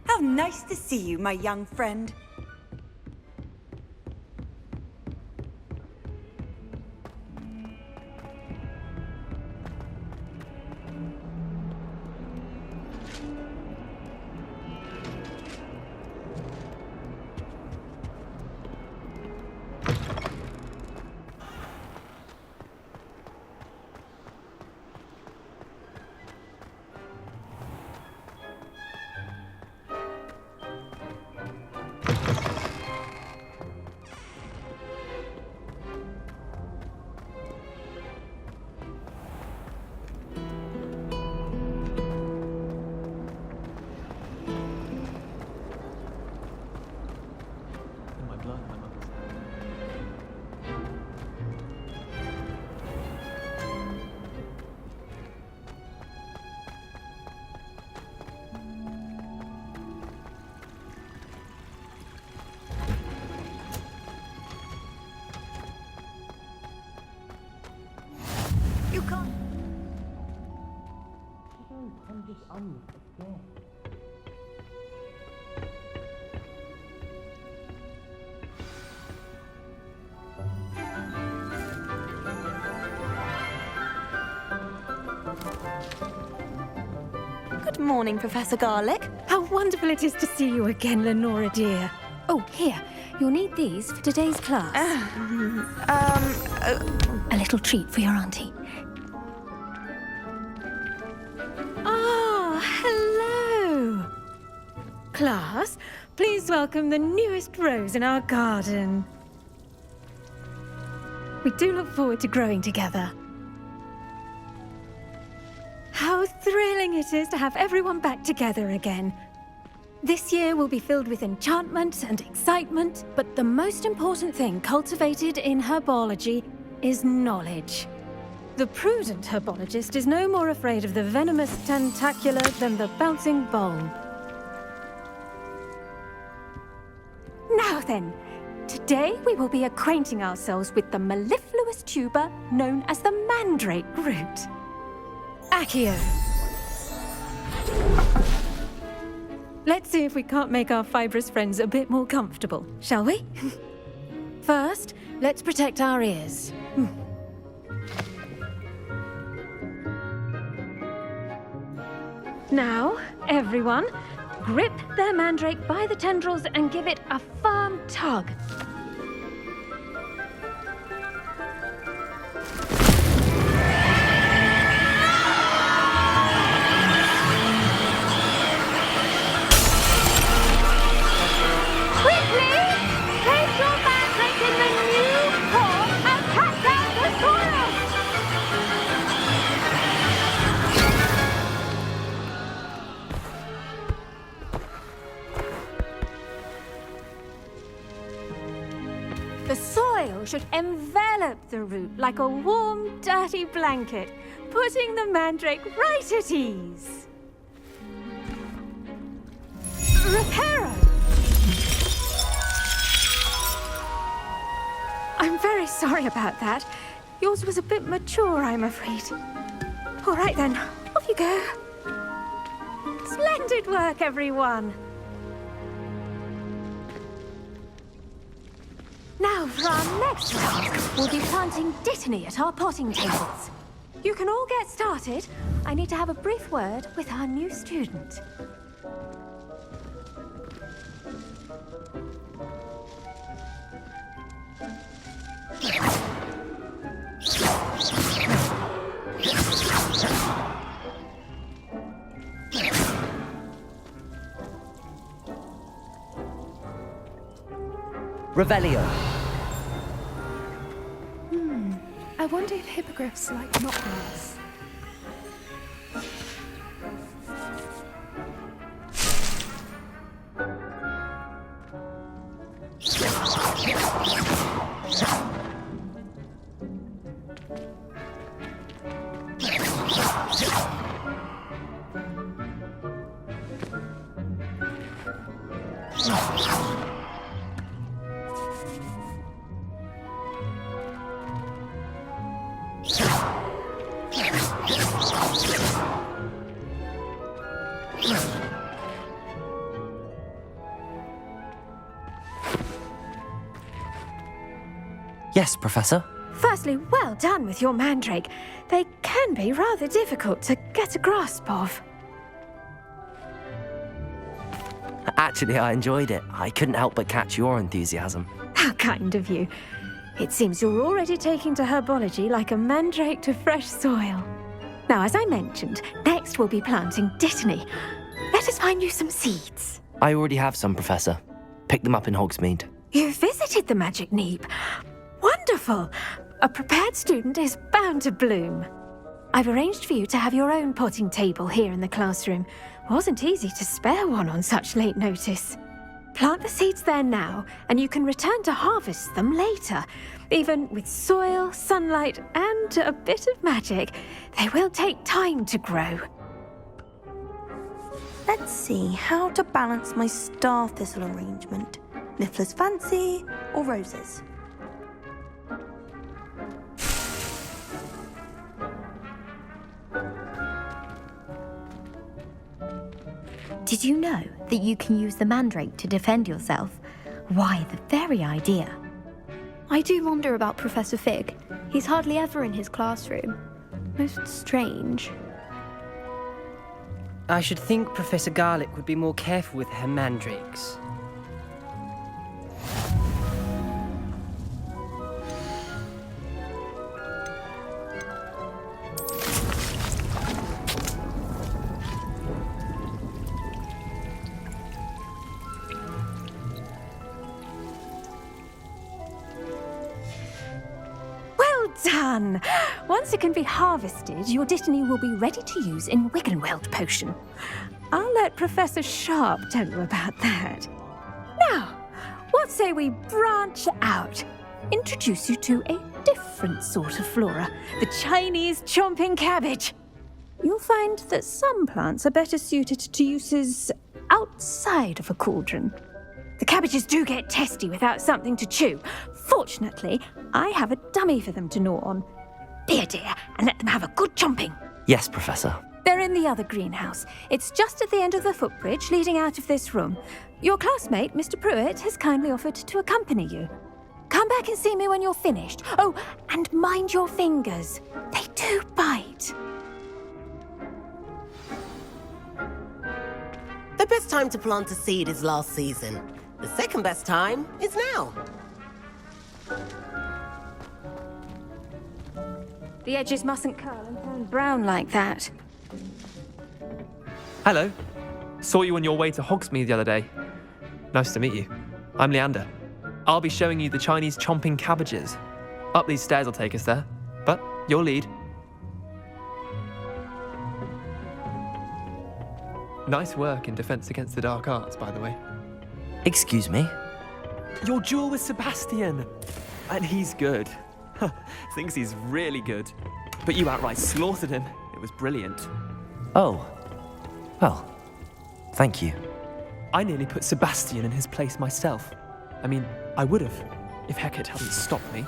How nice to see you, my young friend. You can't. I'm just on again. Good morning, Professor Garlick. How wonderful it is to see you again, Lenora dear. Oh, here. You'll need these for today's class. A little treat for your auntie. Oh, hello. Class, please welcome the newest rose in our garden. We do look forward to growing together. How thrilling it is to have everyone back together again. This year will be filled with enchantment and excitement, but the most important thing cultivated in herbology is knowledge. The prudent herbologist is no more afraid of the venomous tentacula than the bouncing bulb. Now then, today we will be acquainting ourselves with the mellifluous tuber known as the mandrake root. Accio. Let's see if we can't make our fibrous friends a bit more comfortable, shall we? First, let's protect our ears. Now, everyone, grip their mandrake by the tendrils and give it a firm tug. The soil should envelop the root like a warm, dirty blanket, putting the mandrake right at ease. Reparo! I'm very sorry about that. Yours was a bit mature, I'm afraid. All right then, off you go. Splendid work, everyone! Now for our next round, we'll be planting Dittany at our potting tables. You can all get started. I need to have a brief word with our new student. Revelio. I wonder if hippogriffs like knockouts. Yes, Professor. Firstly, well done with your mandrake. They can be rather difficult to get a grasp of. Actually, I enjoyed it. I couldn't help but catch your enthusiasm. How kind of you. It seems you're already taking to herbology like a mandrake to fresh soil. Now, as I mentioned, next we'll be planting Dittany. Let us find you some seeds. I already have some, Professor. Picked them up in Hogsmeade. You visited the Magic Neep. Wonderful! A prepared student is bound to bloom. I've arranged for you to have your own potting table here in the classroom. Wasn't easy to spare one on such late notice. Plant the seeds there now, and you can return to harvest them later. Even with soil, sunlight, and a bit of magic, they will take time to grow. Let's see how to balance my star thistle arrangement. Niffler's fancy or roses? Did you know that you can use the mandrake to defend yourself? Why, the very idea. I do wonder about Professor Fig. He's hardly ever in his classroom. Most strange. I should think Professor Garlick would be more careful with her mandrakes. Done! Once it can be harvested, your Dittany will be ready to use in Wiggenweld potion. I'll let Professor Sharp tell you about that. Now, what say we branch out? Introduce you to a different sort of flora, the Chinese chomping cabbage. You'll find that some plants are better suited to uses outside of a cauldron. The cabbages do get testy without something to chew. Fortunately, I have a dummy for them to gnaw on. Be a dear and let them have a good chomping. Yes, Professor. They're in the other greenhouse. It's just at the end of the footbridge leading out of this room. Your classmate, Mr. Pruitt, has kindly offered to accompany you. Come back and see me when you're finished. Oh, and mind your fingers. They do bite. The best time to plant a seed is last season. The second best time is now. The edges mustn't curl and turn brown like that. Hello. Saw you on your way to Hogsmeade the other day. Nice to meet you. I'm Leander. I'll be showing you the Chinese chomping cabbages. Up these stairs will take us there, but your lead. Nice work in Defense Against the Dark Arts, by the way. Excuse me? Your duel with Sebastian! And he's good. Thinks he's really good. But you outright slaughtered him. It was brilliant. Oh. Well, thank you. I nearly put Sebastian in his place myself. I mean, I would have, if Hecate hadn't stopped me.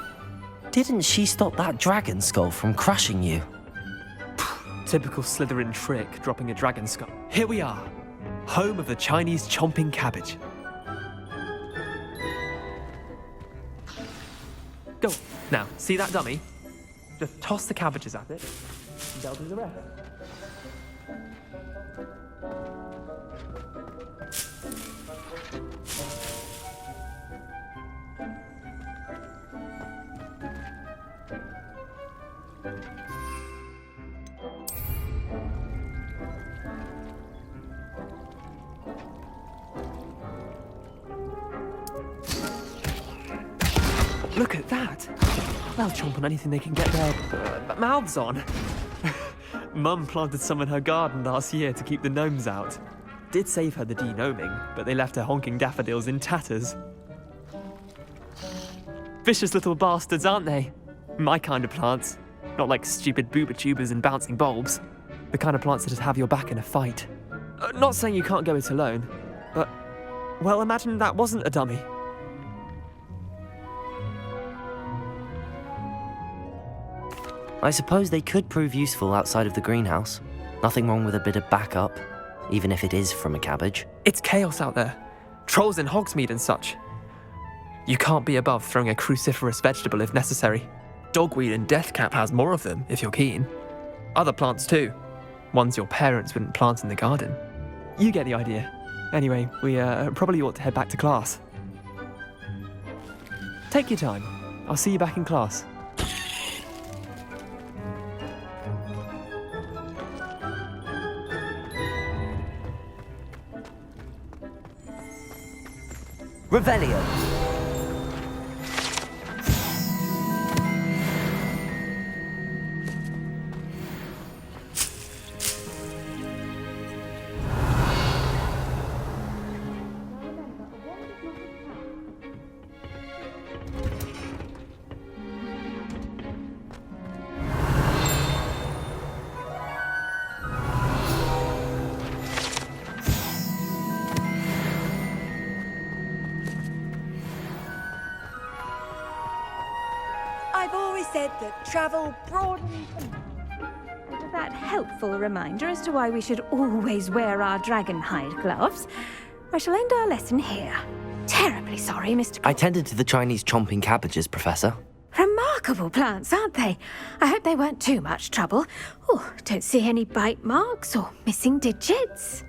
Didn't she stop that dragon skull from crushing you? Typical Slytherin trick, dropping a dragon skull. Here we are, home of the Chinese chomping cabbage. Go. Now, see that dummy? Just toss the cabbages at it, and they'll do the rest. Look at that! They'll chomp on anything they can get their mouths on. Mum planted some in her garden last year to keep the gnomes out. Did save her the de-gnoming, but they left her honking daffodils in tatters. Vicious little bastards, aren't they? My kind of plants. Not like stupid booba tubers and bouncing bulbs. The kind of plants that'd have your back in a fight. Not saying you can't go it alone, but, well, imagine that wasn't a dummy. I suppose they could prove useful outside of the greenhouse. Nothing wrong with a bit of backup, even if it is from a cabbage. It's chaos out there. Trolls in Hogsmeade and such. You can't be above throwing a cruciferous vegetable if necessary. Dogweed and deathcap has more of them, if you're keen. Other plants too. Ones your parents wouldn't plant in the garden. You get the idea. Anyway, we probably ought to head back to class. Take your time. I'll see you back in class. Revelio. I've always said that travel broadens the With that helpful reminder as to why we should always wear our dragon hide gloves, I shall end our lesson here. Terribly sorry, Mr. I tended to the Chinese chomping cabbages, Professor. Remarkable plants, aren't they? I hope they weren't too much trouble. Oh, don't see any bite marks or missing digits.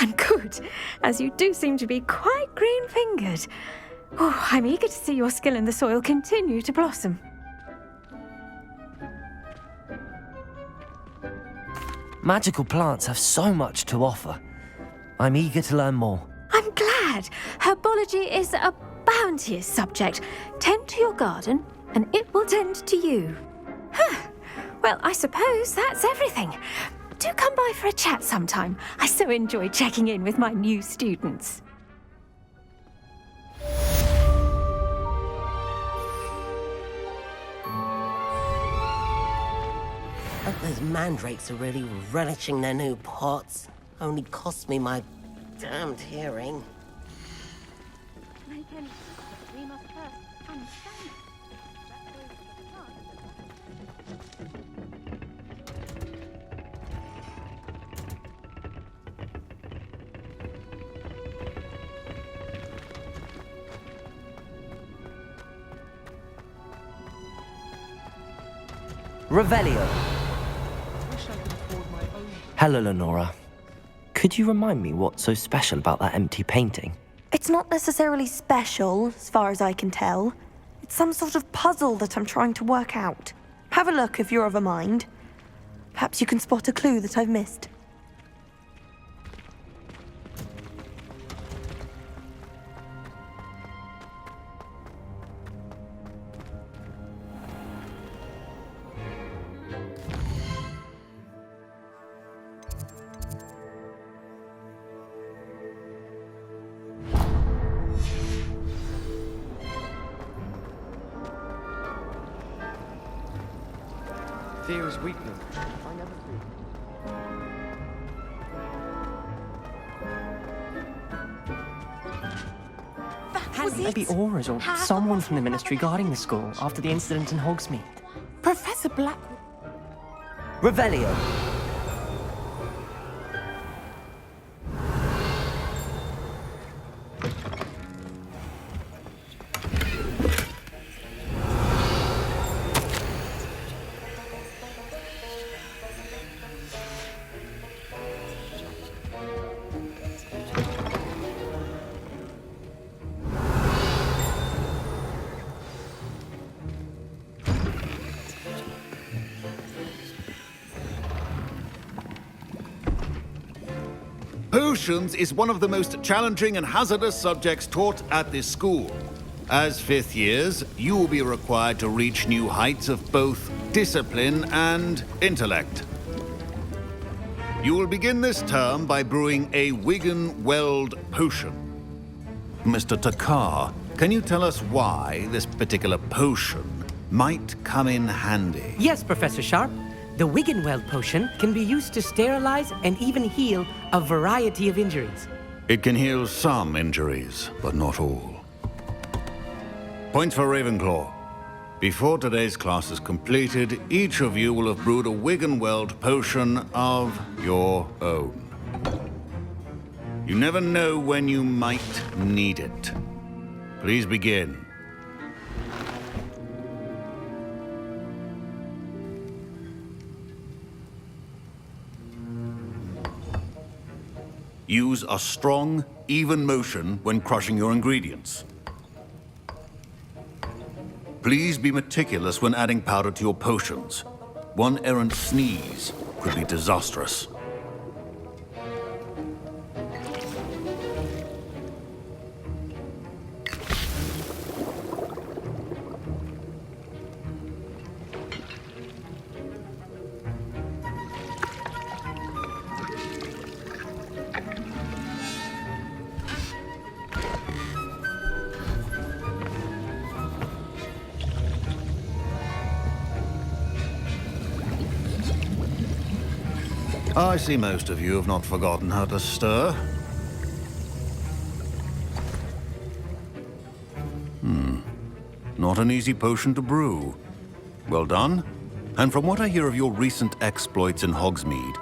And good, as you do seem to be quite green-fingered. Oh, I'm eager to see your skill in the soil continue to blossom. Magical plants have so much to offer. I'm eager to learn more. I'm glad. Herbology is a bounteous subject. Tend to your garden, and it will tend to you. Huh. Well, I suppose that's everything. Do come by for a chat sometime. I so enjoy checking in with my new students. I hope those mandrakes are really relishing their new pots. Only cost me my damned hearing. We must first understand. Revelio. Hello, Lenora. Could you remind me what's so special about that empty painting? It's not necessarily special, as far as I can tell. It's some sort of puzzle that I'm trying to work out. Have a look if you're of a mind. Perhaps you can spot a clue that I've missed. Fear is weakness. I never fear. was it? Maybe Aura's or someone from the Ministry guarding the school after the incident in Hogsmeade. Professor Black... Revelio. Potions is one of the most challenging and hazardous subjects taught at this school. As fifth years, you will be required to reach new heights of both discipline and intellect. You will begin this term by brewing a Wiggenweld potion. Mr. Takar, can you tell us why this particular potion might come in handy? Yes, Professor Sharp. The Wiggenweld potion can be used to sterilize and even heal a variety of injuries. It can heal some injuries, but not all. Points for Ravenclaw. Before today's class is completed, each of you will have brewed a Wiggenweld potion of your own. You never know when you might need it. Please begin. Use a strong, even motion when crushing your ingredients. Please be meticulous when adding powder to your potions. One errant sneeze could be disastrous. I see most of you have not forgotten how to stir. Not an easy potion to brew. Well done. And from what I hear of your recent exploits in Hogsmeade,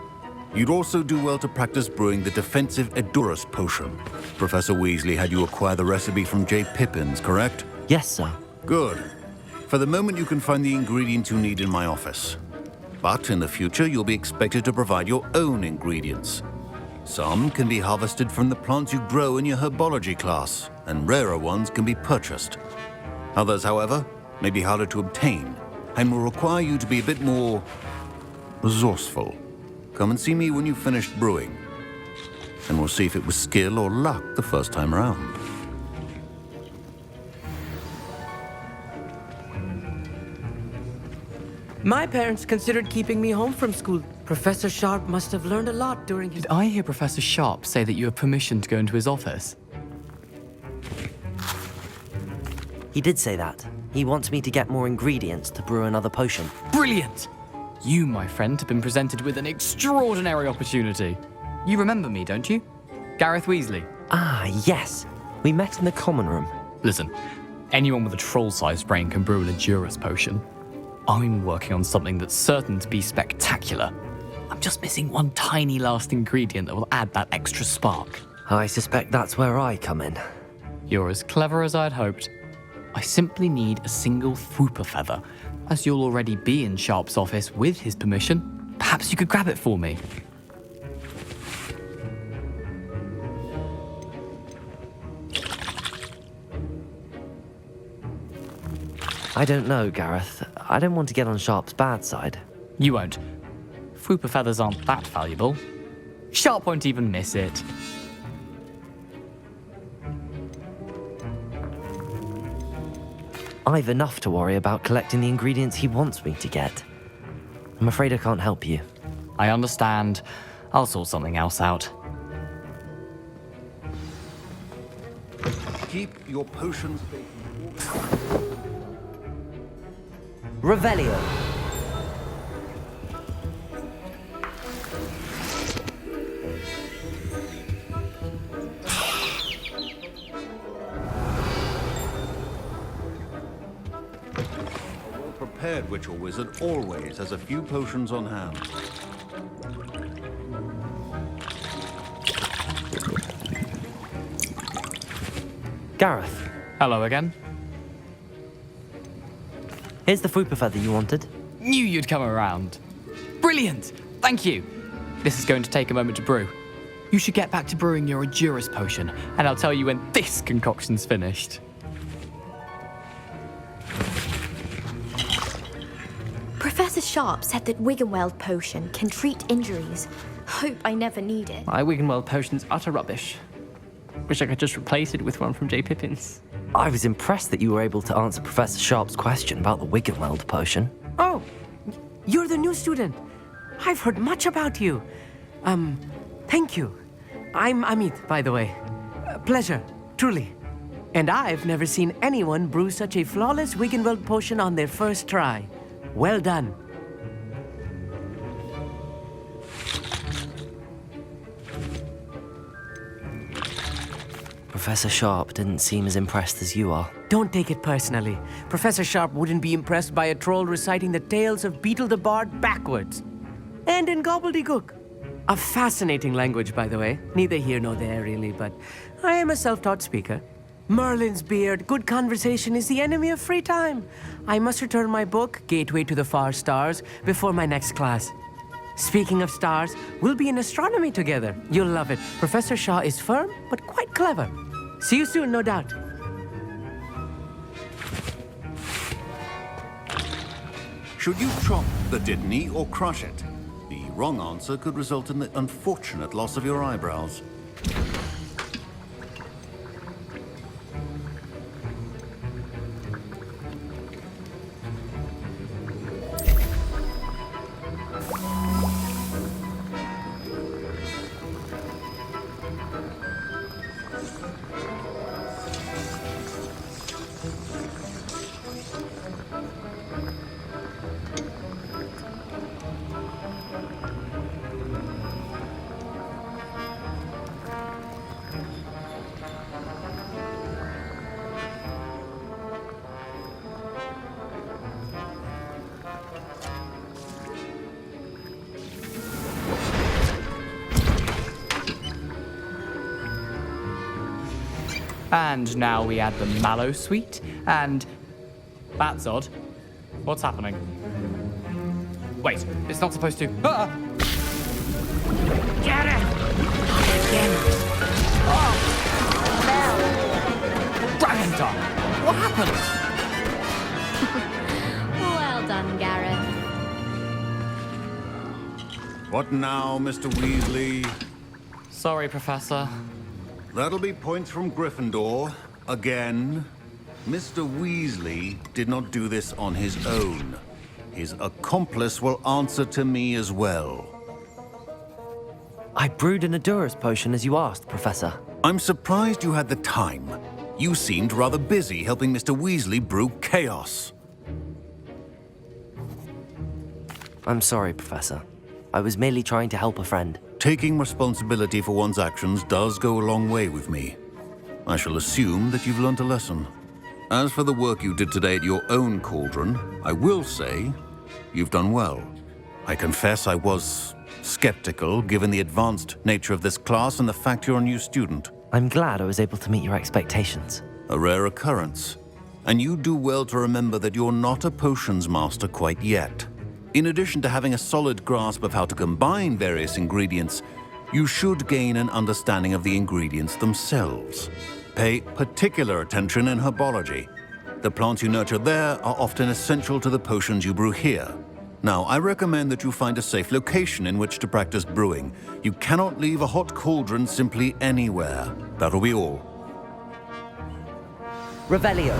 you'd also do well to practice brewing the defensive Edurus potion. Professor Weasley had you acquire the recipe from J. Pippins, correct? Yes, sir. Good. For the moment, you can find the ingredients you need in my office. But in the future, you'll be expected to provide your own ingredients. Some can be harvested from the plants you grow in your herbology class, and rarer ones can be purchased. Others, however, may be harder to obtain, and will require you to be a bit more resourceful. Come and see me when you've finished brewing, and we'll see if it was skill or luck the first time around. My parents considered keeping me home from school. Professor Sharp must have learned a lot during his... Did I hear Professor Sharp say that you have permission to go into his office? He did say that. He wants me to get more ingredients to brew another potion. Brilliant! You, my friend, have been presented with an extraordinary opportunity. You remember me, don't you? Gareth Weasley. Ah, yes. We met in the common room. Listen, anyone with a troll-sized brain can brew an Edurus potion. I'm working on something that's certain to be spectacular. I'm just missing one tiny last ingredient that will add that extra spark. I suspect that's where I come in. You're as clever as I'd hoped. I simply need a single Fwooper feather. As you'll already be in Sharp's office with his permission, perhaps you could grab it for me. I don't know, Gareth. I don't want to get on Sharp's bad side. You won't. Fwooper feathers aren't that valuable. Sharp won't even miss it. I've enough to worry about collecting the ingredients he wants me to get. I'm afraid I can't help you. I understand. I'll sort something else out. Keep your potions... Revelio. prepared witch or wizard always has a few potions on hand. Gareth, Hello again. here's the Fupa feather you wanted. Knew you'd come around. Brilliant! Thank you. This is going to take a moment to brew. You should get back to brewing your Endurance potion, and I'll tell you when this concoction's finished. Professor Sharp said that Wiggenweld potion can treat injuries. Hope I never need it. My Wiggenweld potion's utter rubbish. Wish I could just replace it with one from J. Pippin's. I was impressed that you were able to answer Professor Sharp's question about the Wiggenweld potion. Oh, you're the new student. I've heard much about you. Thank you. I'm Amit, by the way. Pleasure, truly. And I've never seen anyone brew such a flawless Wiggenweld potion on their first try. Well done. Professor Sharp didn't seem as impressed as you are. Don't take it personally. Professor Sharp wouldn't be impressed by a troll reciting the tales of Beetle the Bard backwards. And in gobbledygook. A fascinating language, by the way. Neither here nor there, really, but I am a self-taught speaker. Merlin's beard, good conversation is the enemy of free time. I must return my book, Gateway to the Far Stars, before my next class. Speaking of stars, we'll be in astronomy together. You'll love it. Professor Shaw is firm, but quite clever. See you soon, no doubt. Should you chop the Didney or crush it? The wrong answer could result in the unfortunate loss of your eyebrows. And now we add the mallow sweet, and... That's odd. What's happening? Wait, it's not supposed to... Ah! Get it! Again. Gryffindor! What happened? Well done, Gareth. What now, Mr. Weasley? Sorry, Professor. That'll be points from Gryffindor. Again. Mr. Weasley did not do this on his own. His accomplice will answer to me as well. I brewed an Endurance potion as you asked, Professor. I'm surprised you had the time. You seemed rather busy helping Mr. Weasley brew chaos. I'm sorry, Professor. I was merely trying to help a friend. Taking responsibility for one's actions does go a long way with me. I shall assume that you've learnt a lesson. As for the work you did today at your own cauldron, I will say you've done well. I confess I was skeptical, given the advanced nature of this class and the fact you're a new student. I'm glad I was able to meet your expectations. A rare occurrence. And you do well to remember that you're not a potions master quite yet. In addition to having a solid grasp of how to combine various ingredients, you should gain an understanding of the ingredients themselves. Pay particular attention in herbology. The plants you nurture there are often essential to the potions you brew here. Now, I recommend that you find a safe location in which to practice brewing. You cannot leave a hot cauldron simply anywhere. That'll be all. Revelio.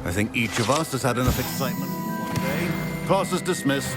I think each of us has had enough excitement for one day. Class is dismissed.